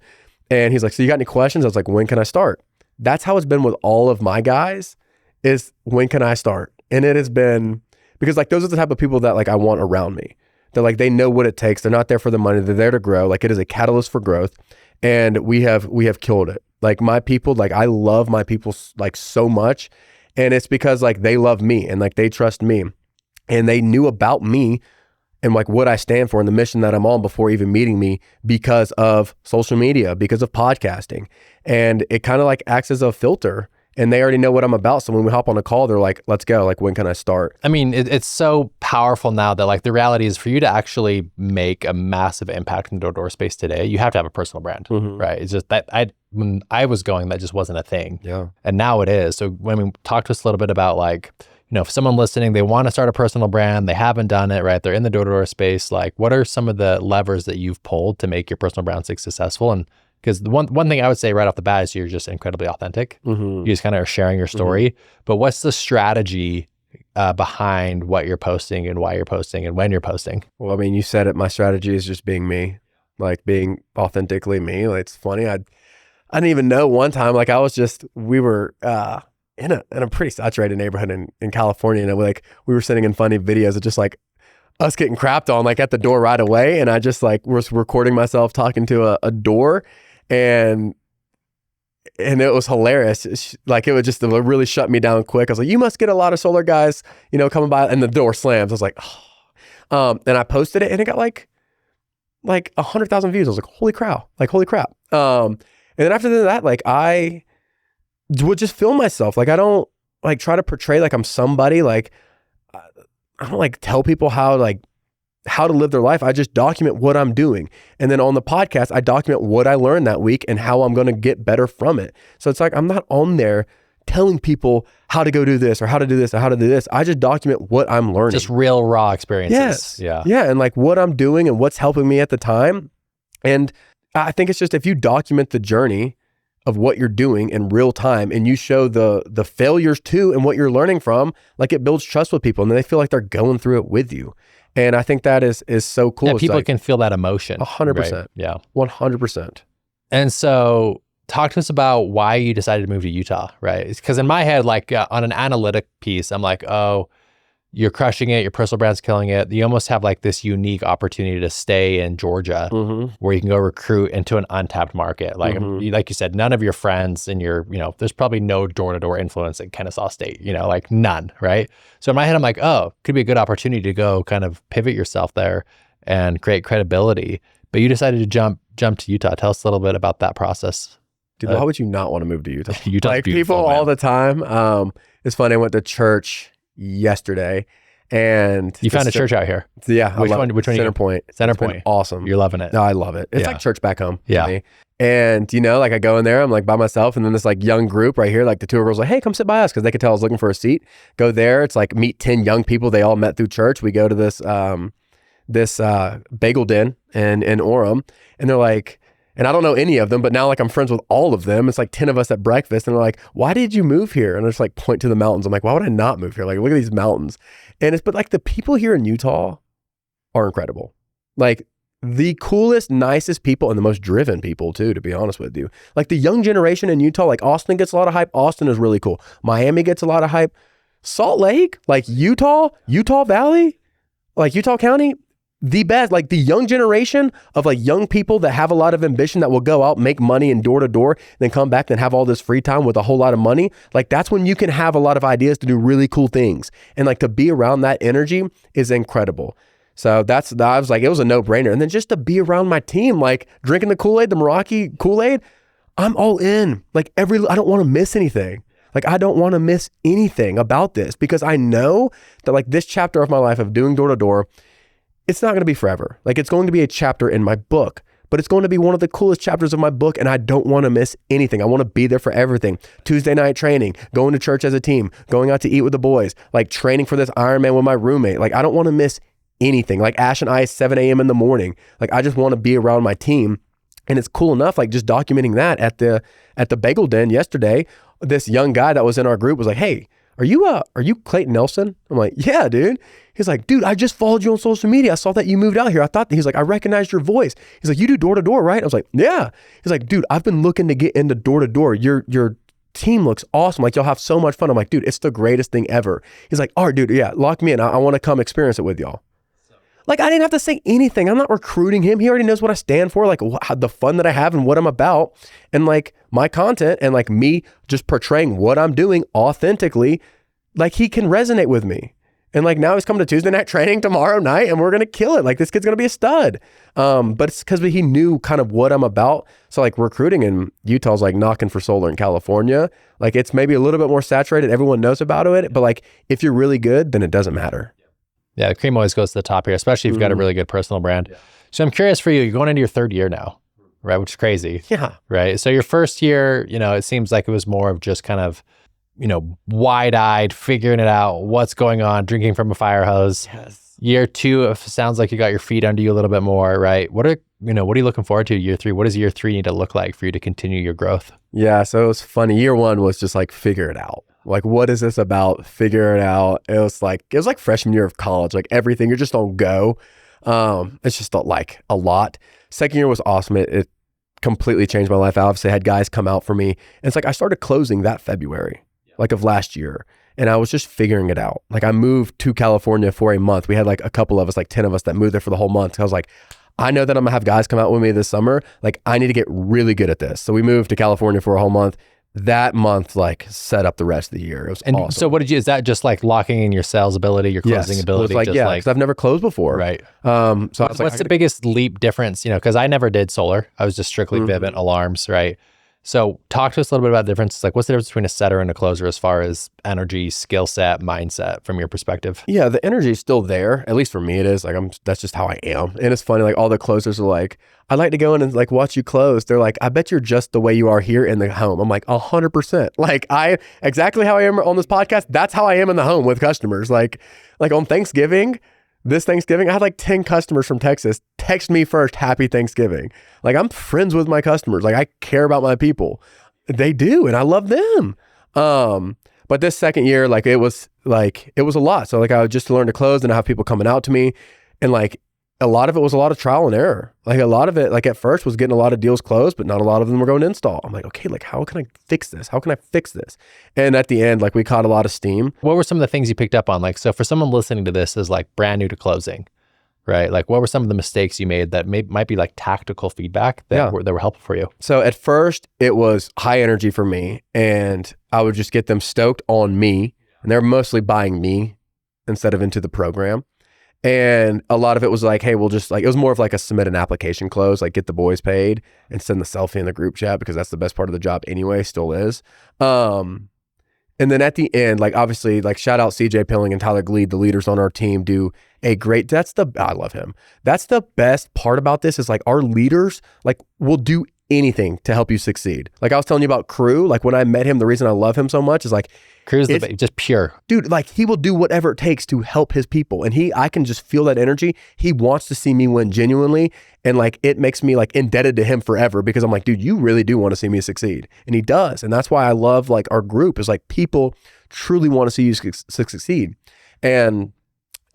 And he's like, so you got any questions? I was like, when can I start? That's how it's been with all of my guys, is when can I start? And it has been, because like those are the type of people that like I want around me. They're like, they know what it takes. They're not there for the money. They're there to grow. Like it is a catalyst for growth. And we have killed it. Like my people, like I love my people like so much. And it's because like they love me and like they trust me. And they knew about me and like what I stand for and the mission that I'm on before even meeting me, because of social media, because of podcasting. And it kind of like acts as a filter, and they already know what I'm about. So when we hop on a call, they're like, let's go. Like, when can I start? I mean, it's so powerful now that like the reality is, for you to actually make a massive impact in the door space today, you have to have a personal brand, right? It's just that when I was going, that just wasn't a thing. Yeah. And now it is. So when we talk to us a little bit about like, if someone listening, they want to start a personal brand, they haven't done it, right? They're in the door-to-door space. Like, what are some of the levers that you've pulled to make your personal brand successful? And because the one thing I would say right off the bat is you're just incredibly authentic. You just kind of are sharing your story. But what's the strategy behind what you're posting and why you're posting and when you're posting? Well, I mean, you said it. My strategy is just being me, like being authentically me. Like, it's funny. I didn't even know one time. Like we were in a pretty saturated neighborhood in California, and we were sitting in funny videos of just like us getting crapped on like at the door right away. And I just like was recording myself talking to a door, and it was hilarious. Like, it would just really shut me down quick. I was like, you must get a lot of solar guys, coming by, and the door slams. I was like, oh. And I posted it, and it got like 100,000 views. I was like, holy crap. And then after that, like I would just film myself. Like, I don't like try to portray like I'm somebody. Like, I don't like tell people how to live their life. I just document what I'm doing. And then on the podcast, I document what I learned that week and how I'm going to get better from it. So it's like, I'm not on there telling people how to go do this or how to do this or how to do this. I just document what I'm learning. Just real raw experiences. Yes. Yeah. And like what I'm doing and what's helping me at the time. And I think it's just, if you document the journey, of what you're doing in real time, and you show the failures too and what you're learning from, like it builds trust with people, and then they feel like they're going through it with you. And I think that is so cool. Yeah, people can feel that emotion. 100%. Right? Yeah. 100%. And so talk to us about why you decided to move to Utah, right? Because in my head, like on an analytic piece, I'm like, oh, you're crushing it. Your personal brand's killing it. You almost have like this unique opportunity to stay in Georgia where you can go recruit into an untapped market. Like, like you said, none of your friends and there's probably no door-to-door influence in Kennesaw State, like none, right? So in my head, I'm like, oh, could be a good opportunity to go kind of pivot yourself there and create credibility. But you decided to jump to Utah. Tell us a little bit about that process. Dude, why would you not want to move to Utah? Utah's like beautiful, people man. all the time. It's funny. I went to church yesterday, and you found a church out here. Yeah, which one? Center Point. Center Point. Awesome. You're loving it. No, I love it. It's like church back home. Yeah. For me. And like I go in there, I'm like by myself, and then this like young group right here, like the two girls, like, hey, come sit by us, because they could tell I was looking for a seat. Go there. It's like meet 10 young people. They all met through church. We go to this bagel den in Orem, and they're like. And I don't know any of them, but now like I'm friends with all of them. It's like 10 of us at breakfast, and they're like, why did you move here? And I just like point to the mountains. I'm like, why would I not move here? Like, look at these mountains. And but like the people here in Utah are incredible. Like the coolest, nicest people, and the most driven people too, to be honest with you. Like the young generation in Utah, like Austin gets a lot of hype. Austin is really cool. Miami gets a lot of hype. Salt Lake, like Utah Valley, like Utah County, the best, like the young generation of like young people that have a lot of ambition that will go out, make money and door to door, then come back and have all this free time with a whole lot of money. Like that's when you can have a lot of ideas to do really cool things. And like to be around that energy is incredible. So I was like, it was a no brainer. And then just to be around my team, like drinking the Kool-Aid, the Meraki Kool-Aid, I'm all in. Like I don't want to miss anything. Like I don't want to miss anything about this, because I know that like this chapter of my life of doing door to door, it's not going to be forever. Like it's going to be a chapter in my book, but it's going to be one of the coolest chapters of my book, and I don't want to miss anything. I want to be there for everything. Tuesday night training, going to church as a team, going out to eat with the boys, like training for this Ironman with my roommate. Like I don't want to miss anything. Like Ash and I, 7 a.m. in the morning. Like I just want to be around my team. And it's cool enough, like just documenting that at the bagel den yesterday, this young guy that was in our group was like, hey, are you Clayton Nelson? I'm like, yeah, dude. He's like, dude, I just followed you on social media. I saw that you moved out here. He's like, I recognized your voice. He's like, you do door to door, right? I was like, yeah. He's like, dude, I've been looking to get into door to door. Your team looks awesome. Like y'all have so much fun. I'm like, dude, it's the greatest thing ever. He's like, all right, dude, yeah, lock me in. I want to come experience it with y'all. Like I didn't have to say anything. I'm not recruiting him. He already knows what I stand for, like the fun that I have and what I'm about, and like my content, and like me just portraying what I'm doing authentically. Like he can resonate with me. And like now he's coming to Tuesday night training tomorrow night, and we're going to kill it. Like this kid's going to be a stud. But it's because he knew kind of what I'm about. So like recruiting in Utah's like knocking for solar in California. Like it's maybe a little bit more saturated. Everyone knows about it. But like if you're really good, then it doesn't matter. Yeah, the cream always goes to the top here, especially if you've got a really good personal brand. Yeah. So I'm curious for you, you're going into your third year now, right? Which is crazy. Yeah. Right. So your first year, it seems like it was more of just kind of, wide-eyed, figuring it out, what's going on, drinking from a fire hose. Yes. Year 2, it sounds like you got your feet under you a little bit more, right? What are you looking forward to year 3? What does year 3 need to look like for you to continue your growth? Yeah. So it was funny. Year 1 was just like, figure it out. Like, what is this about? Figure it out. It was like freshman year of college, like everything, you're just on go. It's just like a lot. Second year was awesome. It completely changed my life. I obviously had guys come out for me. And it's like, I started closing that February, like of last year. And I was just figuring it out. Like I moved to California for a month. We had like a couple of us, like 10 of us that moved there for the whole month. So I was like, I know that I'm gonna have guys come out with me this summer. Like I need to get really good at this. So we moved to California for a whole month. That month like set up the rest of the year. It was awesome. So is that just like locking in your sales ability, your closing ability? It was like, because I've never closed before. Right. So I was like, what's the biggest leap difference? Because I never did solar. I was just strictly Vivint alarms, right? So talk to us a little bit about the difference. Like what's the difference between a setter and a closer as far as energy, skill set, mindset from your perspective? Yeah, the energy is still there. At least for me it is. Like that's just how I am. And it's funny, like all the closers are like, I'd like to go in and like watch you close. They're like, I bet you're just the way you are here in the home. I'm like 100%. Like exactly how I am on this podcast. That's how I am in the home with customers. Like on Thanksgiving, this Thanksgiving, I had like 10 customers from Texas text me first, happy Thanksgiving. Like I'm friends with my customers. Like I care about my people. They do. And I love them. But this second year, like it was a lot. So like I would just learn to close and I have people coming out to me, and like a lot of it was a lot of trial and error. Like a lot of it, like at first was getting a lot of deals closed, but not a lot of them were going to install. I'm like, okay, like how can I fix this? How can I fix this? And at the end, like we caught a lot of steam. What were some of the things you picked up on? Like, so for someone listening to this is like brand new to closing, right? Like what were some of the mistakes you made that might be like tactical feedback that were helpful for you? So at first it was high energy for me, and I would just get them stoked on me, and they're mostly buying me instead of into the program. And a lot of it was like, hey, we'll just like, it was more of like a submit an application close, like get the boys paid and send the selfie in the group chat, because that's the best part of the job anyway, still is. And then at the end, like obviously like shout out CJ Pilling and Tyler Gleed, the leaders on our team, do a great, I love him. That's the best part about this is like our leaders, like will do anything to help you succeed. Like I was telling you about Crew, like when I met him, the reason I love him so much is like, Crew's just pure. Dude, like he will do whatever it takes to help his people. And I can just feel that energy. He wants to see me win genuinely. And like, it makes me like indebted to him forever, because I'm like, dude, you really do want to see me succeed. And he does. And that's why I love like our group is like people truly want to see you succeed. And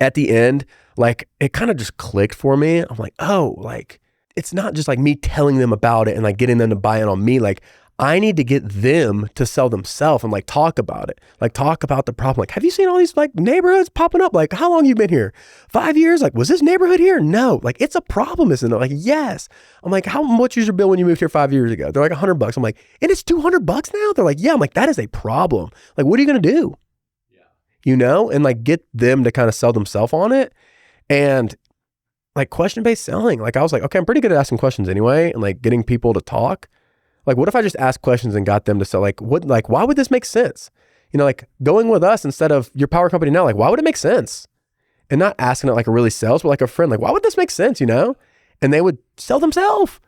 at the end, like it kind of just clicked for me. I'm like, oh, like it's not just like me telling them about it and like getting them to buy in on me. Like I need to get them to sell themselves and like talk about it, like talk about the problem. Like, have you seen all these like neighborhoods popping up? Like, how long you been here? 5 years? Like, was this neighborhood here? No. Like, it's a problem, isn't it? Like, yes. I'm like, how much was your bill when you moved here 5 years ago? They're like $100. I'm like, and it's $200 now? They're like, yeah. I'm like, that is a problem. Like, what are you going to do? Yeah. You know, and like get them to kind of sell themselves on it. And like question-based selling, like I was like, okay, I'm pretty good at asking questions anyway, and like getting people to talk. Like, what if I just asked questions and got them to sell? Like, why would this make sense? You know, like going with us instead of your power company now, like, why would it make sense? And not asking it like a really sales, but like a friend, like, why would this make sense? You know? And they would sell themselves.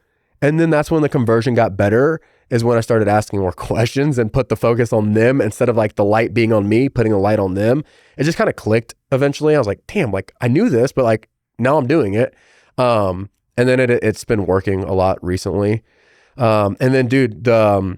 And then that's when the conversion got better, is when I started asking more questions and put the focus on them instead of like the light being on me, putting a light on them. It just kind of clicked eventually. I was like, damn, like I knew this, but like now I'm doing it. And then it's been working a lot recently. And then dude, the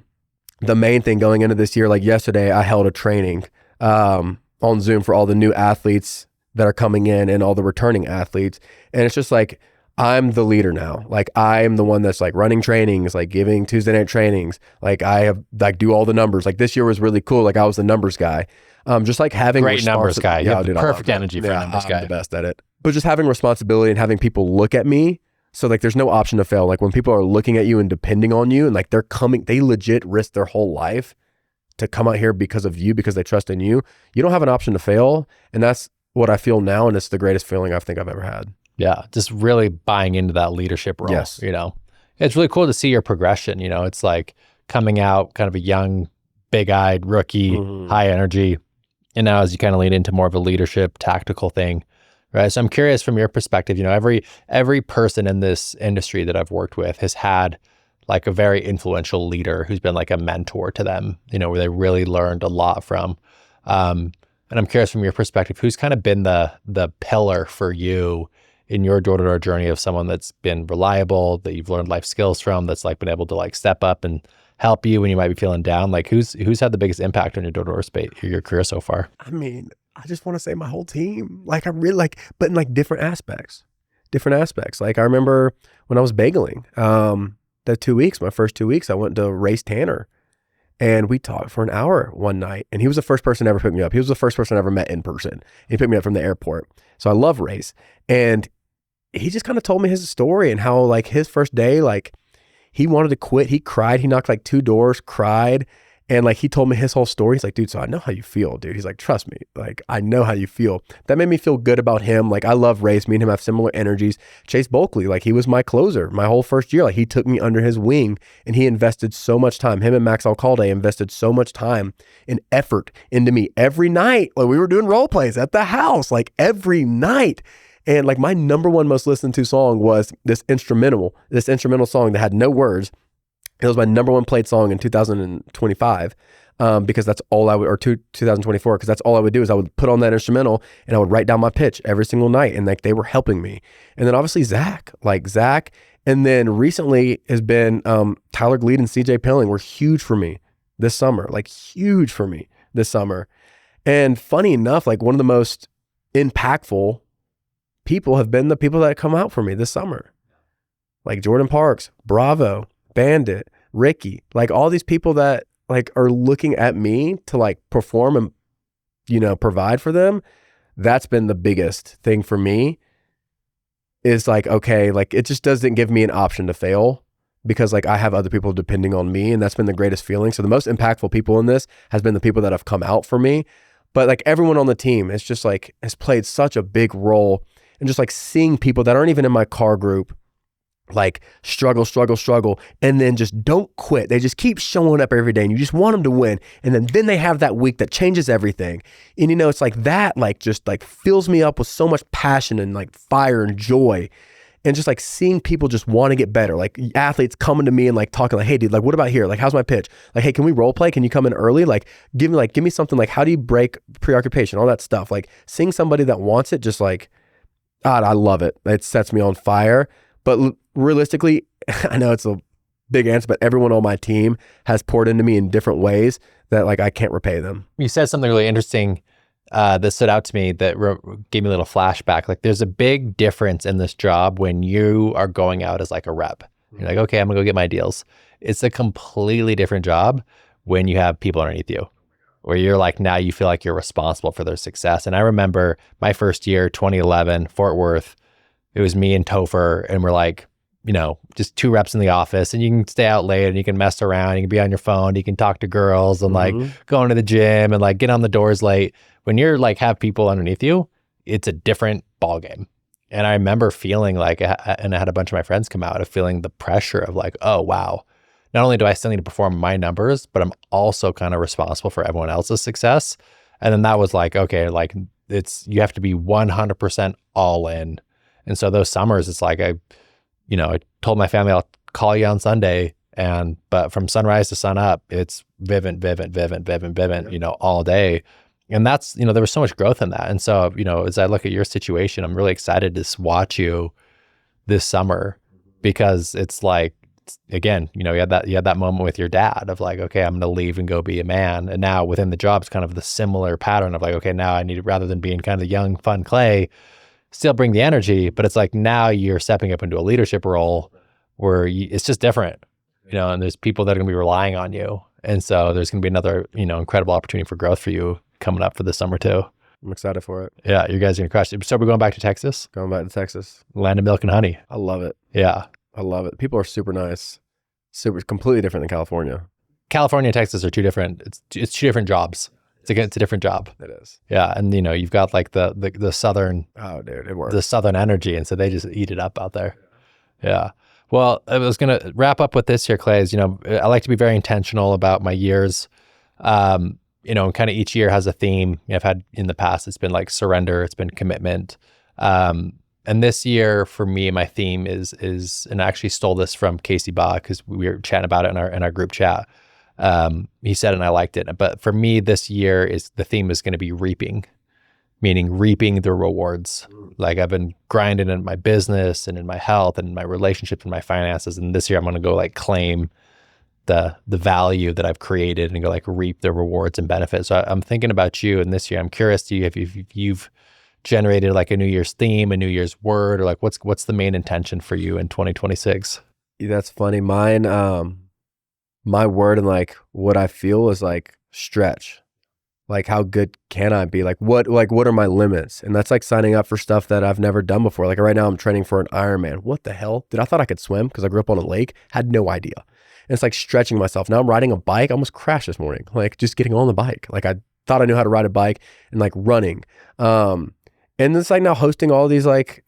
main thing going into this year, like yesterday I held a training, on Zoom for all the new athletes that are coming in and all the returning athletes. And it's just like, I'm the leader now. Like I'm the one that's like running trainings, like giving Tuesday night trainings. Like I have like do all the numbers. Like this year was really cool. Like I was the numbers guy. Just like having great numbers guy. Yeah, dude, perfect energy for numbers guy. I'm the best at it. But just having responsibility and having people look at me. So like there's no option to fail. Like when people are looking at you and depending on you and like they're coming, they legit risk their whole life to come out here because of you, because they trust in you. You don't have an option to fail. And that's what I feel now. And it's the greatest feeling I think I've ever had. Yeah. Just really buying into that leadership role. Yes. You know, it's really cool to see your progression. You know, it's like coming out kind of a young, big-eyed rookie, high energy. And now as you kind of lean into more of a leadership tactical thing, right? So I'm curious from your perspective, you know, every person in this industry that I've worked with has had like a very influential leader who's been like a mentor to them, you know, where they really learned a lot from. And I'm curious from your perspective, who's kind of been the pillar for you in your door-to-door journey of someone that's been reliable, that you've learned life skills from, that's like been able to like step up and help you when you might be feeling down? Like who's had the biggest impact on your door-to-door space, your career so far? I mean, I just want to say my whole team. Like I really like, but in like different aspects. Like I remember when I was bageling, the 2 weeks, my first 2 weeks, I went to race Tanner and we talked for an hour one night, and he was the first person to ever pick me up. He was the first person I ever met in person. He picked me up from the airport. So I love race. And he just kind of told me his story and how like his first day, like he wanted to quit. He cried. He knocked like 2 doors, cried. And like, he told me his whole story. He's like, dude, so I know how you feel, dude. He's like, trust me. Like, I know how you feel. That made me feel good about him. Like, I love race. Me and him have similar energies. Chase Bulkley, like he was my closer my whole first year. Like he took me under his wing and he invested so much time. Him and Maxwell Callum invested so much time and effort into me every night. Like we were doing role plays at the house, like every night. And like my number one most listened to song was this instrumental song that had no words. It was my number one played song in 2025, because that's all I would, or 2024, because that's all I would do is I would put on that instrumental and I would write down my pitch every single night. And like they were helping me. And then obviously Zach And then recently has been Tyler Gleed and CJ Pilling were huge for me this summer, like huge for me this summer. And funny enough, like one of the most impactful people have been the people that come out for me this summer. Like Jordan Parks, Bravo, Bandit, Ricky, like all these people that like are looking at me to like perform and, you know, provide for them. That's been the biggest thing for me is like, okay, like it just doesn't give me an option to fail because like I have other people depending on me, and that's been the greatest feeling. So the most impactful people in this has been the people that have come out for me. But like everyone on the team is just like has played such a big role, and just like seeing people that aren't even in my car group like struggle, and then just don't quit. They just keep showing up every day and you just want them to win. And then they have that week that changes everything. And you know, it's like that, like just like fills me up with so much passion and like fire and joy. And just like seeing people just want to get better, like athletes coming to me and like talking like, hey dude, like what about here? Like, how's my pitch? Like, hey, can we role play? Can you come in early? Like, give me something like, how do you break preoccupation? All that stuff. Like seeing somebody that wants it, just like, God, I love it. It sets me on fire. But realistically, I know it's a big answer, but everyone on my team has poured into me in different ways that like I can't repay them. You said something really interesting that stood out to me that gave me a little flashback. Like there's a big difference in this job when you are going out as like a rep. You're like, okay, I'm gonna go get my deals. It's a completely different job when you have people underneath you, where you're like, now you feel like you're responsible for their success. And I remember my first year, 2011, Fort Worth, it was me and Topher, and we're like, you know, just two reps in the office, and you can stay out late and you can mess around, you can be on your phone, you can talk to girls and like go into the gym and like get on the doors late. When you're like have people underneath you, it's a different ball game. And I remember feeling like, and I had a bunch of my friends come out of feeling the pressure of like, oh wow, not only do I still need to perform my numbers, but I'm also kind of responsible for everyone else's success. And then that was like, okay, like you have to be 100% all in. And so those summers, it's like I told my family I'll call you on Sunday, but from sunrise to sun up, it's Vivint, you know, all day. And that's, you know, there was so much growth in that. And so, you know, as I look at your situation, I'm really excited to watch you this summer, because it's like, again, you know, you had that moment with your dad of like, okay, I'm going to leave and go be a man. And now within the job, it's kind of the similar pattern of like, okay, now I need, rather than being kind of the young, fun Clay, still bring the energy, but it's like now you're stepping up into a leadership role where it's just different, you know, and there's people that are going to be relying on you. And so there's going to be another, you know, incredible opportunity for growth for you coming up for this summer too. I'm excited for it. Yeah, you guys are going to crush it. So we're going back to Texas? Going back to Texas. Land of milk and honey. I love it. Yeah. I love it. People are super nice. Completely different than California. California and Texas are two different, it's two different jobs. It's a different job. It is. Yeah. And you know, you've got like the southern, oh dude, it works. The southern energy. And so they just eat it up out there. Yeah. Well, I was going to wrap up with this here, Clay, is, you know, I like to be very intentional about my years. You know, and kind of each year has a theme. You know, I've had in the past, it's been like surrender, it's been commitment. And this year for me, my theme is, and I actually stole this from Casey Baugh because we were chatting about it in our group chat. He said, and I liked it, but for me this year the theme is going to be reaping, meaning reaping the rewards. Like I've been grinding in my business and in my health and in my relationships and my finances. And this year I'm going to go like claim the value that I've created and go like reap the rewards and benefits. So I'm thinking about you, and this year I'm curious to you if you've generated like a New Year's theme, a New Year's word, or like what's the main intention for you in 2026? That's funny. Mine, my word and like what I feel is like stretch. Like how good can I be? Like what are my limits? And that's like signing up for stuff that I've never done before. Like right now I'm training for an Ironman. What the hell? Dude, I thought I could swim because I grew up on a lake. Had no idea. And it's like stretching myself. Now I'm riding a bike. I almost crashed this morning. Like just getting on the bike. Like I thought I knew how to ride a bike, and like running. And it's like now hosting all these like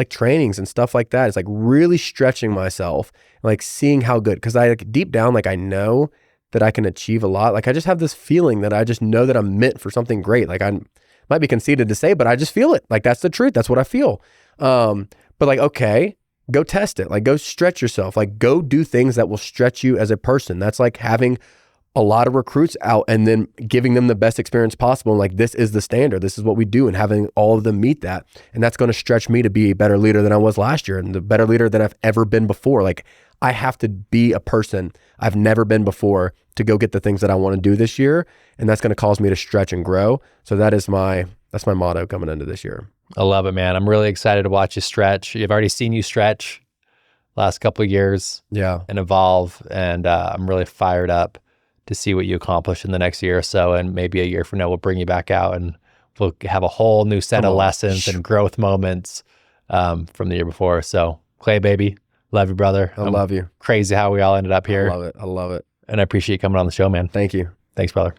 trainings and stuff like that. It's like really stretching myself, and like seeing how good, because I like deep down, like I know that I can achieve a lot. Like I just have this feeling that I just know that I'm meant for something great. Like I might be conceited to say, but I just feel it. Like that's the truth. That's what I feel. But like, okay, go test it. Like go stretch yourself. Like go do things that will stretch you as a person. That's like having a lot of recruits out and then giving them the best experience possible. And like, this is the standard. This is what we do, and having all of them meet that. And that's going to stretch me to be a better leader than I was last year, and the better leader than I've ever been before. Like, I have to be a person I've never been before to go get the things that I want to do this year. And that's going to cause me to stretch and grow. So that's my motto coming into this year. I love it, man. I'm really excited to watch you stretch. I've already seen you stretch last couple of years and evolve. And I'm really fired up to see what you accomplish in the next year or so. And maybe a year from now, we'll bring you back out and we'll have a whole new set of lessons and growth moments from the year before. So Clay, baby, love you, brother. I love you. Crazy how we all ended up here. I love it. And I appreciate you coming on the show, man. Thank you. Thanks, brother.